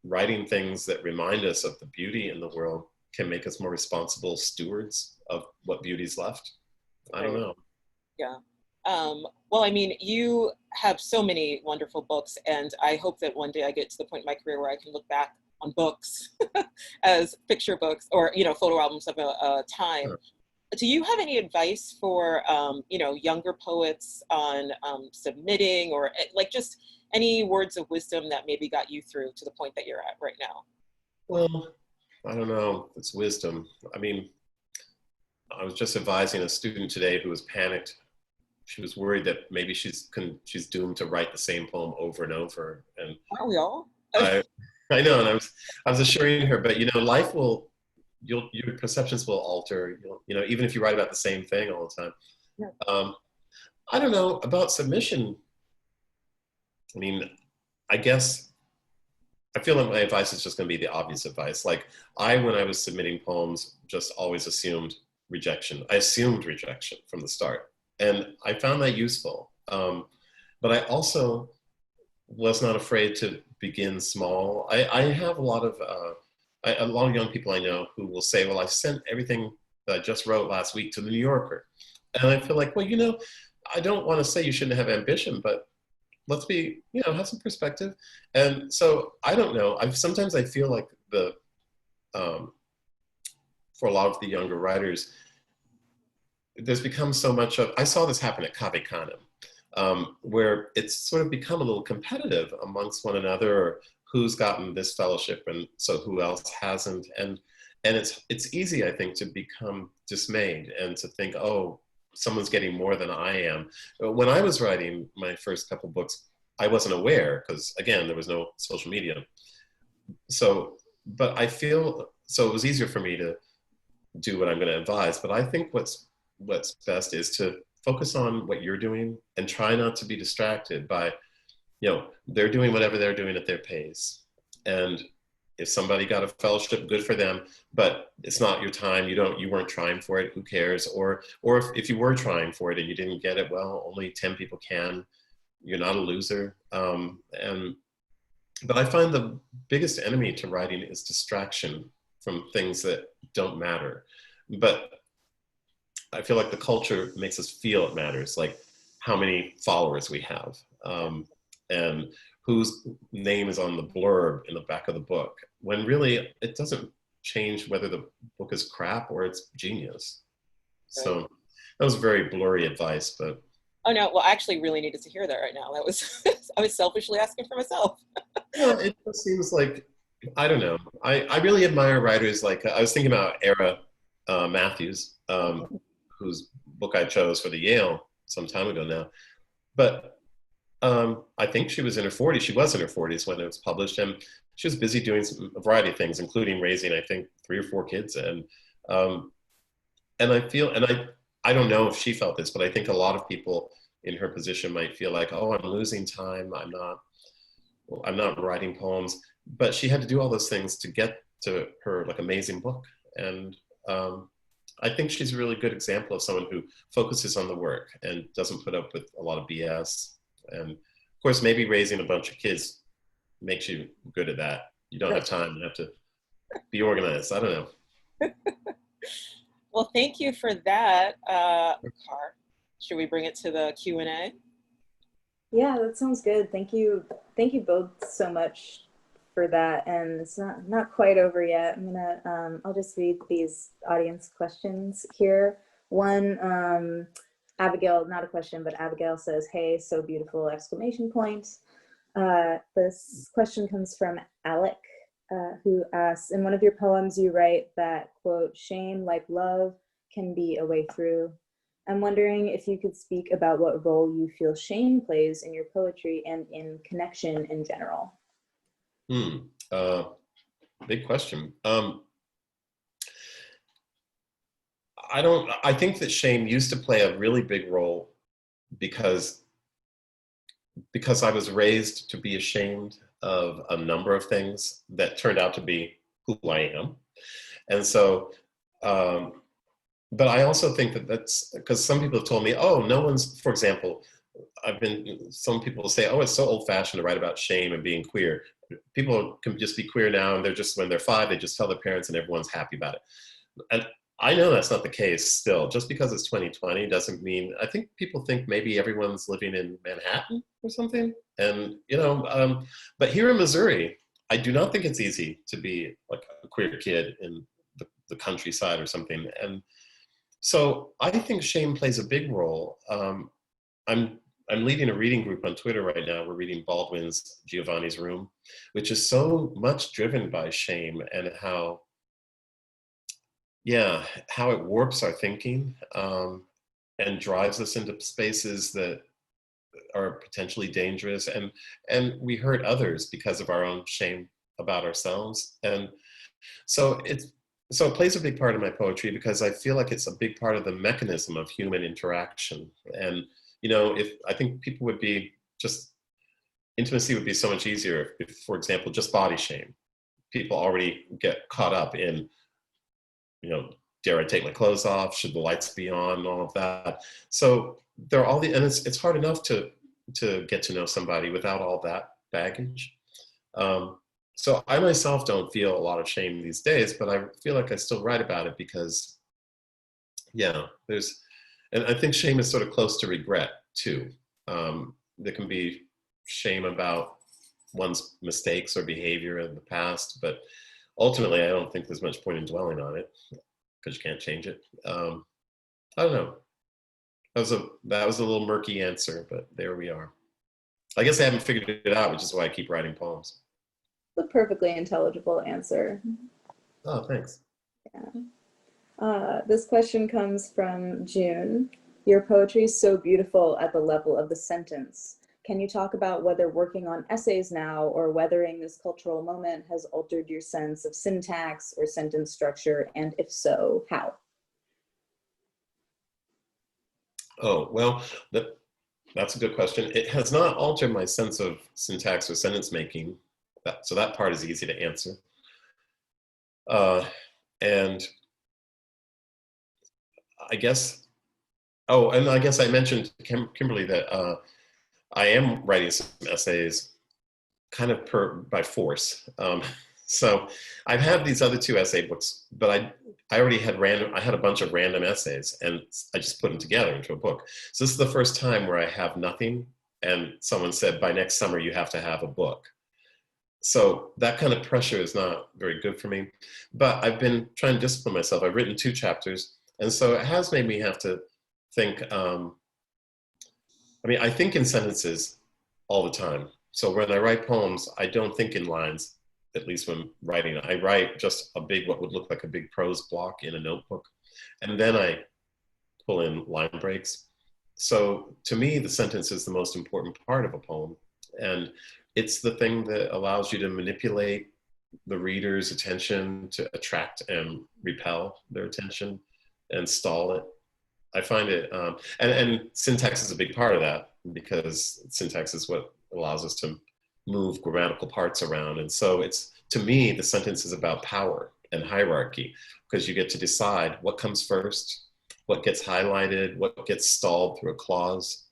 writing things that remind us of the beauty in the world can make us more responsible stewards of what beauty's left. I don't know. Yeah. Well, I mean, you have so many wonderful books, and I hope that one day I get to the point in my career where I can look back on books as picture books or, you know, photo albums of a time. Sure. Do you have any advice for, you know, younger poets on submitting, or like just any words of wisdom that maybe got you through to the point that you're at right now? Well, I don't know. It's wisdom. I mean, I was just advising a student today who was panicked. She was worried that maybe she's doomed to write the same poem over and over. And Aren't we all? I know, and I was assuring her, but you know, life will, your perceptions will alter. You know, even if you write about the same thing all the time. Yeah. I don't know about submission. I mean, I guess I feel like my advice is just going to be the obvious advice. Like when I was submitting poems, just always assumed rejection. I assumed rejection from the start. And I found that useful. But I also was not afraid to begin small. I have a lot of young people I know who will say, well, I sent everything that I just wrote last week to the New Yorker. And I feel like, well, you know, I don't want to say you shouldn't have ambition, but let's be, you know, have some perspective. And so I don't know. Sometimes I feel like for a lot of the younger writers, there's become so much of, I saw this happen at Cave Canem, where it's sort of become a little competitive amongst one another, or who's gotten this fellowship and so who else hasn't. And it's easy, I think, to become dismayed and to think, oh, someone's getting more than I am. When I was writing my first couple books, I wasn't aware because, again, there was no social media. So, but I feel, so it was easier for me to do what I'm going to advise. But I think what's best is to focus on what you're doing and try not to be distracted by, you know, they're doing whatever they're doing at their pace. And if somebody got a fellowship, good for them, but it's not your time. You weren't trying for it. Who cares? Or if you were trying for it and you didn't get it, well, only 10 people can. You're not a loser. But I find the biggest enemy to writing is distraction from things that don't matter. But I feel like the culture makes us feel it matters, like how many followers we have, and whose name is on the blurb in the back of the book, when really it doesn't change whether the book is crap or it's genius. Right. So that was very blurry advice, but. Oh no, well, I actually really needed to hear that right now. That was, I was selfishly asking for myself. Yeah, it just seems like, I don't know. I really admire writers like, I was thinking about Era Matthews, whose book I chose for the Yale some time ago now. But I think she was in her 40s. She was in her 40s when it was published, and she was busy doing a variety of things, including raising, I think, 3 or 4 kids. And I feel, and I don't know if she felt this, but I think a lot of people in her position might feel like, oh, I'm losing time. I'm not writing poems. But she had to do all those things to get to her like amazing book. And I think she's a really good example of someone who focuses on the work and doesn't put up with a lot of BS. And of course, maybe raising a bunch of kids makes you good at that. You don't have time. You have to be organized. I don't know. Well, thank you for that, Car. Should we bring it to the Q&A? Yeah, that sounds good. Thank you both so much for that. And it's not quite over yet. I'm gonna I'll just read these audience questions here. One, Abigail, not a question, but Abigail says, "Hey, so beautiful!" exclamation point. This question comes from Alec, who asks, in one of your poems you write that, quote, "Shame, like love, can be a way through." I'm wondering if you could speak about what role you feel shame plays in your poetry and in connection in general. Big question. I think that shame used to play a really big role because because I was raised to be ashamed of a number of things that turned out to be who I am. And so, but I also think that that's because some people have told me, oh, no one's, for example, some people say, oh, it's so old fashioned to write about shame and being queer. People can just be queer now, and when they're 5, they just tell their parents and everyone's happy about it. And I know that's not the case still. Just because it's 2020 doesn't mean, I think people think maybe everyone's living in Manhattan or something. And, but here in Missouri, I do not think it's easy to be like a queer kid in the countryside or something. And so I think shame plays a big role. I'm leading a reading group on Twitter right now. We're reading Baldwin's Giovanni's Room, which is so much driven by shame and how it warps our thinking and drives us into spaces that are potentially dangerous, and we hurt others because of our own shame about ourselves. And so it plays a big part of my poetry because I feel like it's a big part of the mechanism of human interaction. And I think people would be intimacy would be so much easier if, for example, just body shame. People already get caught up in, dare I take my clothes off? Should the lights be on? And all of that. So there are and it's hard enough to get to know somebody without all that baggage. So I myself don't feel a lot of shame these days, but I feel like I still write about it because, and I think shame is sort of close to regret too. There can be shame about one's mistakes or behavior in the past, but ultimately I don't think there's much point in dwelling on it because you can't change it. I don't know. That was a little murky answer, but there we are. I guess I haven't figured it out, which is why I keep writing poems. The perfectly intelligible answer. Oh, thanks. Yeah. This question comes from June. Your poetry is so beautiful at the level of the sentence. Can you talk about whether working on essays now or weathering this cultural moment has altered your sense of syntax or sentence structure? And if so, how? Oh, well, that's a good question. It has not altered my sense of syntax or sentence making. So that part is easy to answer. And I guess, and I guess I mentioned to Kimberly that I am writing some essays kind of by force. So I've had these other 2 essay books, but I already had I had a bunch of random essays and I just put them together into a book. So this is the first time where I have nothing and someone said, by next summer, you have to have a book. So that kind of pressure is not very good for me, but I've been trying to discipline myself. I've written 2 chapters. And so it has made me have to think, I think in sentences all the time. So when I write poems, I don't think in lines, at least when writing. I write just what would look like a big prose block in a notebook. And then I pull in line breaks. So to me, the sentence is the most important part of a poem. And it's the thing that allows you to manipulate the reader's attention, to attract and repel their attention and stall it. I find it, and syntax is a big part of that because syntax is what allows us to move grammatical parts around. And so to me, the sentence is about power and hierarchy because you get to decide what comes first, what gets highlighted, what gets stalled through a clause.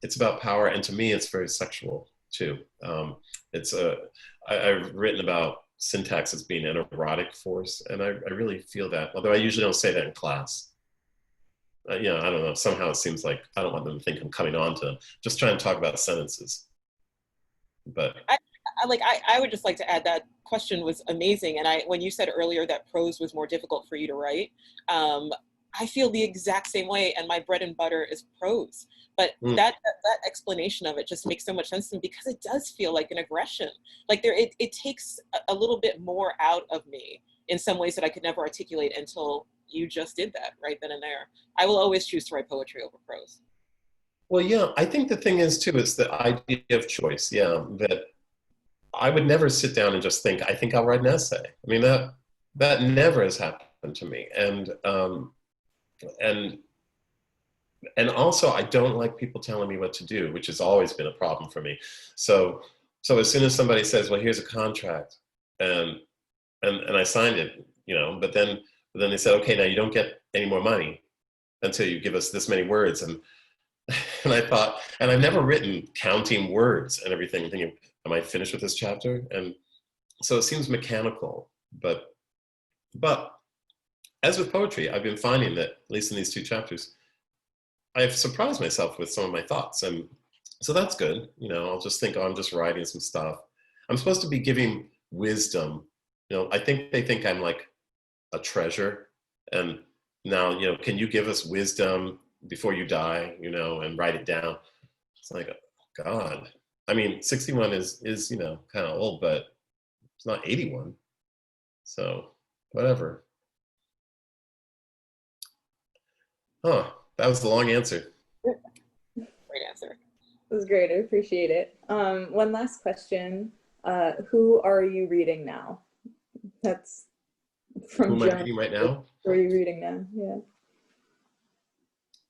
It's about power, and to me, it's very sexual too. I've written about syntax as being an erotic force, and I really feel that, although I usually don't say that in class. I don't know, somehow it seems like I don't want them to think I'm coming on to them. Just trying to talk about sentences. But I would just like to add that question was amazing. And when you said earlier that prose was more difficult for you to write, I feel the exact same way, and my bread and butter is prose. But that explanation of it just makes so much sense to me because it does feel like an aggression. Like it takes a little bit more out of me in some ways that I could never articulate until you just did that right then and there. I will always choose to write poetry over prose. Well, yeah, I think the thing is too, is the idea of choice. Yeah, that I would never sit down and just think, I think I'll write an essay. I mean, that never has happened to me. And and also I don't like people telling me what to do, which has always been a problem for me. So as soon as somebody says, well, here's a contract, and I signed it, you know, but then they said, okay, now you don't get any more money until you give us this many words. And and I thought, and I've never written counting words and everything, thinking, am I finished with this chapter? And so it seems mechanical, but as with poetry, I've been finding that, at least in these 2 chapters, I've surprised myself with some of my thoughts. And so that's good. You know, I'll just think, oh, I'm just writing some stuff. I'm supposed to be giving wisdom. You know, I think they think I'm like a treasure. And now, you know, can you give us wisdom before you die, you know, and write it down? It's like, oh, God. I mean, 61 is, you know, kind of old, but it's not 81. So whatever. Huh, that was the long answer. Great answer. It was great. I appreciate it. One last question. Who are you reading now? That's from Who am I reading right now? Who are you reading now? Yeah.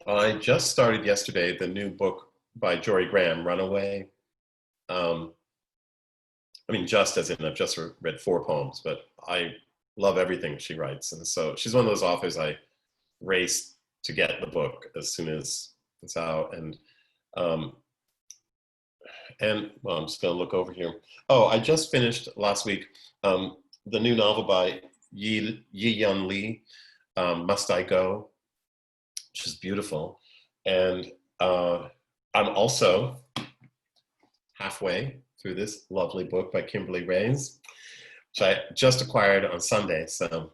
I just started yesterday the new book by Jory Graham, Runaway. I mean, just as in I've just read 4 poems, but I love everything she writes. And so she's one of those authors I race to get the book as soon as it's out. And well, I'm just gonna look over here. Oh, I just finished last week the new novel by Yi-Yun Lee, Must I Go, which is beautiful. And I'm also halfway through this lovely book by Kimberly Reyes, which I just acquired on Sunday. So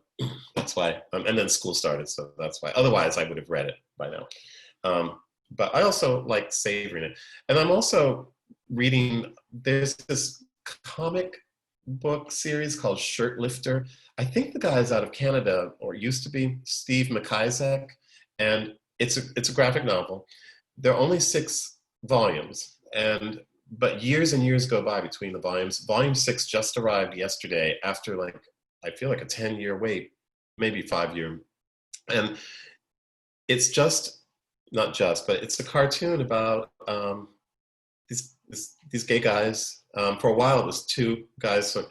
that's why, and then school started, so that's why. Otherwise, I would have read it by now. But I also like savoring it. And I'm also reading, there's this comic book series called Shirt Lifter. I think the guy's out of Canada, or used to be, Steve McIsaac, and it's a graphic novel. There are only 6 volumes, but years and years go by between the volumes. Volume 6 just arrived yesterday after, like, I feel like a 10-year wait, maybe 5-year. And it's just, not just, but it's a cartoon about these gay guys. For a while, it was 2 guys. So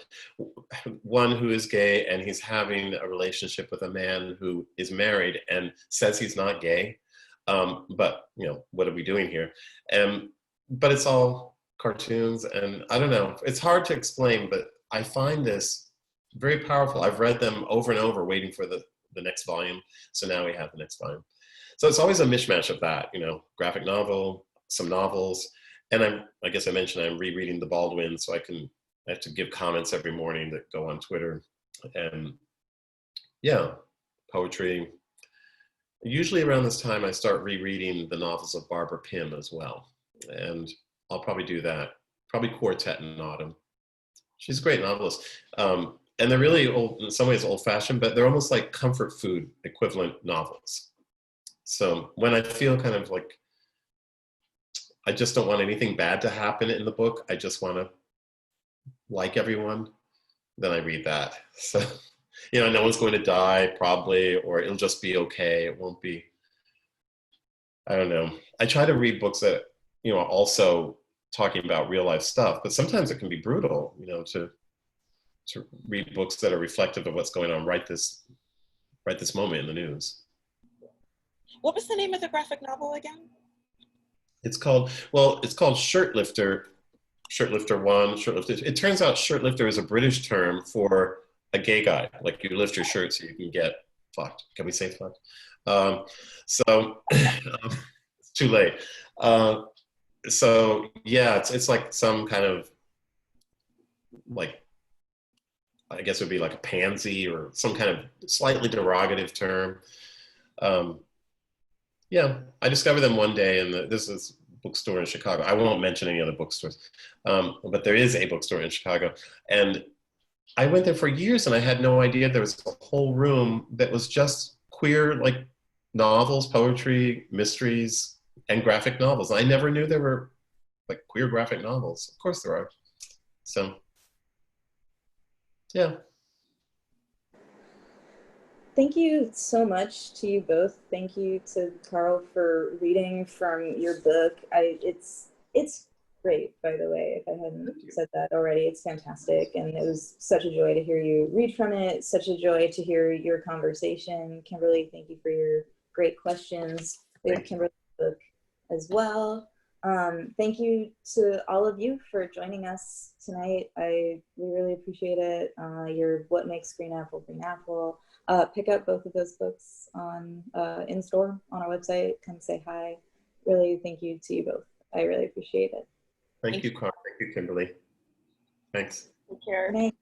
one who is gay, and he's having a relationship with a man who is married and says he's not gay. But, you know, what are we doing here? But it's all cartoons, and I don't know. It's hard to explain, but I find this very powerful. I've read them over and over, waiting for the next volume. So now we have the next volume. So it's always a mishmash of that, you know, graphic novel, some novels. And I guess I mentioned I'm rereading The Baldwin, so I have to give comments every morning that go on Twitter. And yeah, poetry. Usually around this time, I start rereading the novels of Barbara Pym as well. And I'll probably do that. Probably Quartet in Autumn. She's a great novelist. And they're really old, in some ways old-fashioned, but they're almost like comfort food equivalent novels. So when I feel kind of like I just don't want anything bad to happen in the book, I just want to like everyone, then I read that. So, you know, no one's going to die probably, or it'll just be okay. It won't be, I don't know. I try to read books that, you know, are also talking about real life stuff, but sometimes it can be brutal, you know, to read books that are reflective of what's going on right this moment in the news. What was the name of the graphic novel again? It's called Shirt Lifter, Shirt Lifter 1, Shirt Lifter. It turns out shirt lifter is a British term for a gay guy. Like, you lift your shirt so you can get fucked. Can we say fucked? So it's too late. So yeah, it's like some kind of, like, I guess it would be like a pansy or some kind of slightly derogative term. Yeah, I discovered them one day in this is bookstore in Chicago. I won't mention any other bookstores, but there is a bookstore in Chicago. And I went there for years and I had no idea there was a whole room that was just queer, like, novels, poetry, mysteries, and graphic novels. I never knew there were, like, queer graphic novels. Of course there are. So, yeah. Thank you so much to you both. Thank you to Carl for reading from your book. It's great, by the way, if I hadn't said that already. It's fantastic, and it was such a joy to hear you read from it. Such a joy to hear your conversation. Kimberly, thank you for your great questions. We have Kimberly's book as well. Thank you to all of you for joining us tonight. We really appreciate it. Your What Makes Green Apple Green Apple. Pick up both of those books on in store on our website. Come say hi. Really, thank you to you both. I really appreciate it. Thank you, Carl. Thank you, Kimberly. Thanks. Take care. Good night.